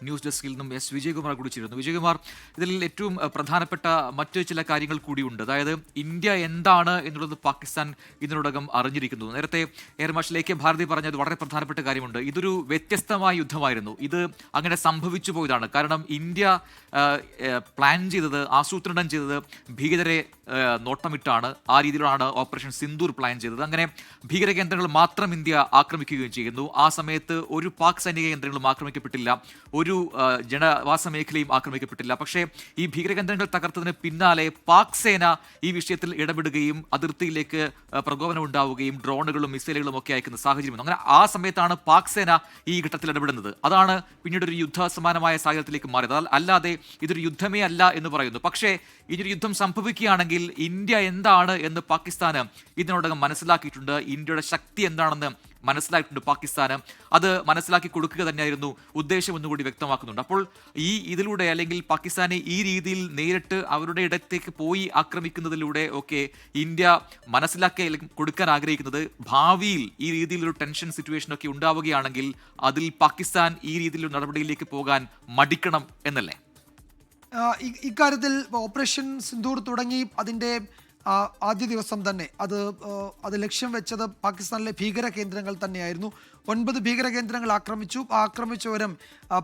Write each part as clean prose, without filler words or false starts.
News ഡെസ്കിൽ നിന്നും S Vijayakumar കൂടി ചേരുന്നു. വിജയകുമാർ, ഇതിൽ ഏറ്റവും പ്രധാനപ്പെട്ട മറ്റു ചില കാര്യങ്ങൾ കൂടിയുണ്ട്. അതായത് ഇന്ത്യ എന്താണ് എന്നുള്ളത് പാകിസ്ഥാൻ ഇതിനോടകം അറിഞ്ഞിരിക്കുന്നു. നേരത്തെ എയർ മാർഷൽ AK ഭാരതി പറഞ്ഞത് വളരെ പ്രധാനപ്പെട്ട കാര്യമുണ്ട്. ഇതൊരു വ്യത്യസ്തമായ യുദ്ധമായിരുന്നു. ഇത് അങ്ങനെ സംഭവിച്ചു പോയതാണ്. കാരണം ഇന്ത്യ പ്ലാൻ ചെയ്തത്, ആസൂത്രണം ചെയ്തത് ഭീകരരെ നോട്ടമിട്ടാണ്. ആ രീതിയിലാണ് ഓപ്പറേഷൻ സിന്ദൂർ പ്ലാൻ ചെയ്തത്. അങ്ങനെ ഭീകര കേന്ദ്രങ്ങൾ മാത്രം ഇന്ത്യ ആക്രമിക്കുകയും ചെയ്യുന്നു. ആ സമയത്ത് ഒരു പാക് സൈനിക കേന്ദ്രങ്ങളും ആക്രമിക്കപ്പെട്ടില്ല, ഒരു ജനവാസ മേഖലയും ആക്രമിക്കപ്പെട്ടില്ല. പക്ഷേ ഈ ഭീകരകേന്ദ്രങ്ങൾ തകർത്തതിന് പിന്നാലെ പാക് സേന ഈ വിഷയത്തിൽ ഇടപെടുകയും അതിർത്തിയിലേക്ക് പ്രകോപനം ഉണ്ടാവുകയും ഡ്രോണുകളും മിസൈലുകളും ഒക്കെ അയക്കുന്ന സാഹചര്യം. അങ്ങനെ ആ സമയത്താണ് പാക് സേന ഈ ഘട്ടത്തിൽ ഇടപെടുന്നത്. അതാണ് പിന്നീട് ഒരു യുദ്ധ സമാനമായ സാഹചര്യത്തിലേക്ക് മാറിയത്. അല്ലാതെ ഇതൊരു യുദ്ധമേ അല്ല എന്ന് പറയുന്നു. പക്ഷേ ഇതൊരു യുദ്ധം സംഭവിക്കുകയാണെങ്കിൽ ഇന്ത്യ എന്താണ് എന്ന് പാകിസ്ഥാന് ഇതിനോടകം മനസ്സിലാക്കിയിട്ടുണ്ട്. ഇന്ത്യയുടെ ശക്തി എന്താണെന്ന് മനസ്സിലായിട്ടുണ്ട് പാകിസ്ഥാന്. അത് മനസ്സിലാക്കി കൊടുക്കുക തന്നെയായിരുന്നു ഉദ്ദേശം എന്നുകൂടി വ്യക്തമാക്കുന്നുണ്ട്. അപ്പോൾ ഇതിലൂടെ, അല്ലെങ്കിൽ പാകിസ്ഥാനെ ഈ രീതിയിൽ നേരിട്ട് അവരുടെ ഇടത്തേക്ക് പോയി ആക്രമിക്കുന്നതിലൂടെ ഒക്കെ ഇന്ത്യ മനസ്സിലാക്കി കൊടുക്കാൻ ആഗ്രഹിക്കുന്നത്, ഭാവിയിൽ ഈ രീതിയിലൊരു ടെൻഷൻ സിറ്റുവേഷൻ ഒക്കെ ഉണ്ടാവുകയാണെങ്കിൽ അതിൽ പാകിസ്ഥാൻ ഈ രീതിയിലൊരു നടപടിയിലേക്ക് പോകാൻ മടിക്കണം എന്നല്ലേ? ഇക്കാര്യത്തിൽ ഓപ്പറേഷൻ സിന്ദൂർ തുടങ്ങി അതിൻ്റെ ആദ്യ ദിവസം തന്നെ അത് ലക്ഷ്യം വെച്ചത് പാകിസ്ഥാനിലെ ഭീകര കേന്ദ്രങ്ങൾ തന്നെയായിരുന്നു. 9 ഭീകര കേന്ദ്രങ്ങൾ ആക്രമിച്ചു. ആക്രമിച്ചവരും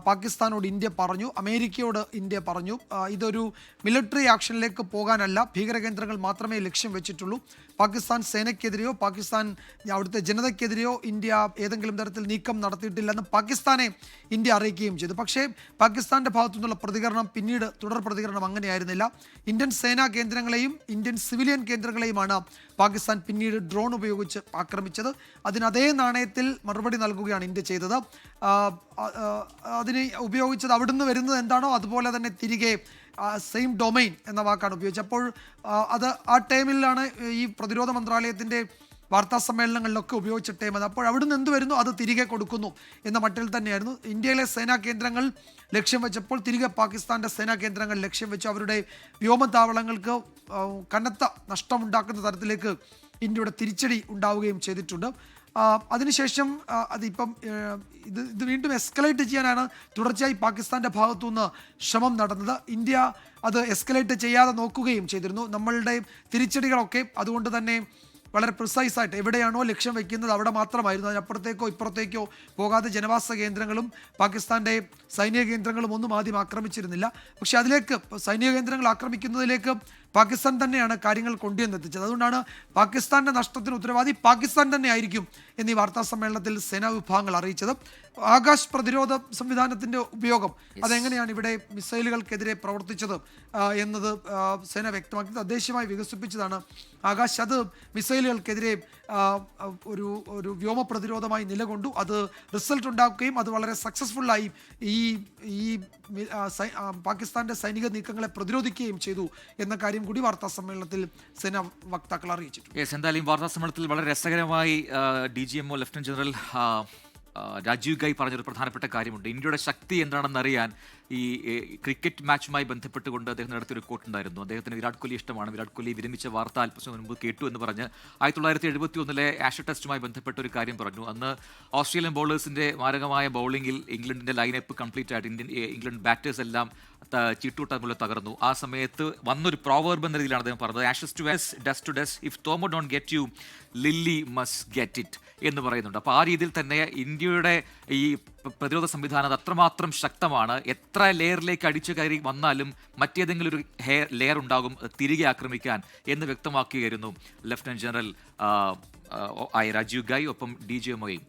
പാകിസ്ഥാനോട് ഇന്ത്യ പറഞ്ഞു, അമേരിക്കയോട് ഇന്ത്യ പറഞ്ഞു, ഇതൊരു മിലിറ്ററി ആക്ഷനിലേക്ക് പോകാനല്ല, ഭീകര കേന്ദ്രങ്ങൾ മാത്രമേ ലക്ഷ്യം വെച്ചിട്ടുള്ളൂ. പാകിസ്ഥാൻ സേനയ്ക്കെതിരെയോ പാകിസ്ഥാൻ അവിടുത്തെ ജനതയ്ക്കെതിരെയോ ഇന്ത്യ ഏതെങ്കിലും തരത്തിൽ നീക്കം നടത്തിയിട്ടില്ലെന്ന് പാകിസ്ഥാനെ ഇന്ത്യ അറിയിക്കുകയും ചെയ്തു. പക്ഷേ പാകിസ്ഥാൻ്റെ ഭാഗത്തു നിന്നുള്ള പ്രതികരണം പിന്നീട് തുടർ പ്രതികരണം അങ്ങനെയായിരുന്നില്ല. ഇന്ത്യൻ സേനാ കേന്ദ്രങ്ങളെയും ഇന്ത്യൻ സിവിലിയൻ കേന്ദ്രങ്ങളെയുമാണ് പാകിസ്ഥാൻ പിന്നീട് ഡ്രോൺ ഉപയോഗിച്ച് ആക്രമിച്ചത്. അതിന് അതേ നാണയത്തിൽ മറുപടി നൽകുകയാണ് ഇന്ത്യ ചെയ്തത്. അതിന് ഉപയോഗിച്ചത് അവിടുന്ന് വരുന്നത് എന്താണോ അതുപോലെ തന്നെ തിരികെ സെയിം ഡൊമൈൻ എന്ന വാക്കാണ് ഉപയോഗിച്ചത്. അപ്പോൾ അത് ആ ടൈമിലാണ് ഈ പ്രതിരോധ മന്ത്രാലയത്തിൻ്റെ വാർത്താ സമ്മേളനങ്ങളിലൊക്കെ ഉപയോഗിച്ച ടൈം അത്. അപ്പോൾ അവിടുന്ന് എന്ത് വരുന്നു അത് തിരികെ കൊടുക്കുന്നു എന്ന മട്ടിൽ തന്നെയായിരുന്നു. ഇന്ത്യയിലെ സേനാ കേന്ദ്രങ്ങൾ ലക്ഷ്യം വെച്ചപ്പോൾ തിരികെ പാകിസ്ഥാൻ്റെ സേനാ കേന്ദ്രങ്ങൾ ലക്ഷ്യം വെച്ച് അവരുടെ വ്യോമതാവളങ്ങൾക്ക് കനത്ത നഷ്ടമുണ്ടാക്കുന്ന തരത്തിലേക്ക് ഇന്ത്യയുടെ തിരിച്ചടി ഉണ്ടാവുകയും ചെയ്തിട്ടുണ്ട്. അതിനുശേഷം അതിപ്പം ഇത് വീണ്ടും എസ്കലേറ്റ് ചെയ്യാനാണ് തുടർച്ചയായി പാകിസ്ഥാൻ്റെ ഭാഗത്തുനിന്ന് ശ്രമം നടന്നത്. ഇന്ത്യ അത് എസ്കലേറ്റ് ചെയ്യാതെ നോക്കുകയും ചെയ്തിരുന്നു. നമ്മളുടെ തിരിച്ചടികളൊക്കെ അതുകൊണ്ട് തന്നെ വളരെ പ്രിസൈസായിട്ട് എവിടെയാണോ ലക്ഷ്യം വയ്ക്കുന്നത് അവിടെ മാത്രമായിരുന്നു. അതിനപ്പുറത്തേക്കോ ഇപ്പുറത്തേക്കോ പോകാതെ ജനവാസ കേന്ദ്രങ്ങളും പാകിസ്ഥാൻ്റെ സൈനിക കേന്ദ്രങ്ങളും ഒന്നും ആദ്യം ആക്രമിച്ചിരുന്നില്ല. പക്ഷേ അതിലേക്ക് സൈനിക കേന്ദ്രങ്ങൾ ആക്രമിക്കുന്നതിലേക്ക് പാകിസ്ഥാൻ തന്നെയാണ് കാര്യങ്ങൾ കൊണ്ടുവന്നെത്തിച്ചത്. അതുകൊണ്ടാണ് പാകിസ്ഥാൻ്റെ നഷ്ടത്തിന് ഉത്തരവാദി പാകിസ്ഥാൻ തന്നെ ആയിരിക്കും എന്നീ വാർത്താ സമ്മേളനത്തിൽ സേനാ വിഭാഗങ്ങൾ അറിയിച്ചത്. ആകാശ് പ്രതിരോധ സംവിധാനത്തിൻ്റെ ഉപയോഗം അതെങ്ങനെയാണ് ഇവിടെ മിസൈലുകൾക്കെതിരെ പ്രവർത്തിച്ചത് എന്നത് സേന വ്യക്തമാക്കി. തദ്ദേശീയമായി വികസിപ്പിച്ചതാണ് ആകാശ്. അത് മിസൈലുകൾക്കെതിരെ ഒരു വ്യോമ പ്രതിരോധമായി നിലകൊണ്ടു. അത് റിസൾട്ട് ഉണ്ടാക്കുകയും അത് വളരെ സക്സസ്ഫുള്ളായി ഈ പാകിസ്ഥാൻ്റെ സൈനിക നീക്കങ്ങളെ പ്രതിരോധിക്കുകയും ചെയ്തു എന്ന കാര്യം കൂടി വാർത്താ സമ്മേളനത്തിൽ സേനാ വക്താക്കൾ അറിയിച്ചിട്ടുണ്ട്. എന്തായാലും വാർത്താ സമ്മേളനത്തിൽ വളരെ രസകരമായി DGMO ലഫ്റ്റനന്റ് ജനറൽ രാജീവ് ഗായ് പറഞ്ഞൊരു പ്രധാനപ്പെട്ട കാര്യമുണ്ട്. ഇന്ത്യയുടെ ശക്തി എന്താണെന്ന് അറിയാൻ ഈ ക്രിക്കറ്റ് മാച്ചുമായി ബന്ധപ്പെട്ടുകൊണ്ട് അദ്ദേഹം നടത്തിയ ഒരു കോട്ടുണ്ടായിരുന്നു. അദ്ദേഹത്തിന് വിരാട് കോഹ്ലി ഇഷ്ടമാണ്. വിരാട് കോഹ്ലി വിരമിച്ച വാർത്ത അല്പസമയം മുൻപ് കേട്ടു എന്ന് പറഞ്ഞ് 1971 ആഷസ് ടെസ്റ്റുമായി ബന്ധപ്പെട്ട ഒരു കാര്യം പറഞ്ഞു. അന്ന് ഓസ്ട്രേലിയൻ ബൗളേഴ്സിന്റെ മാരകമായ ബൗളിംഗിൽ ഇംഗ്ലണ്ടിന്റെ ലൈനപ്പ് കംപ്ലീറ്റ് ആയിട്ട് ഇംഗ്ലണ്ട് ബാറ്റേഴ്സ് എല്ലാം ചീട്ടൂട്ടാൻ പോലെ തകർന്നു. ആ സമയത്ത് വന്നൊരു പ്രോവർബ് എന്ന രീതിയിലാണ് അദ്ദേഹം പറഞ്ഞത്, ashes to ash, dust to dust, if Thommo don't get you Lillee must get it എന്ന് പറയുന്നുണ്ട്. അപ്പോൾ ആ രീതിയിൽ തന്നെ ഇന്ത്യയുടെ ഈ പ്രതിരോധ സംവിധാനം അത് അത്രമാത്രം ശക്തമാണ്. എത്ര ലെയറിലേക്ക് അടിച്ചു കയറി വന്നാലും മറ്റേതെങ്കിലും ഒരു ലെയർ ഉണ്ടാകും തിരികെ ആക്രമിക്കാൻ എന്ന് വ്യക്തമാക്കുകയായിരുന്നു ലഫ്റ്റനന്റ് ജനറൽ രാജീവ് ഗായ്. ഒപ്പം DGMOയും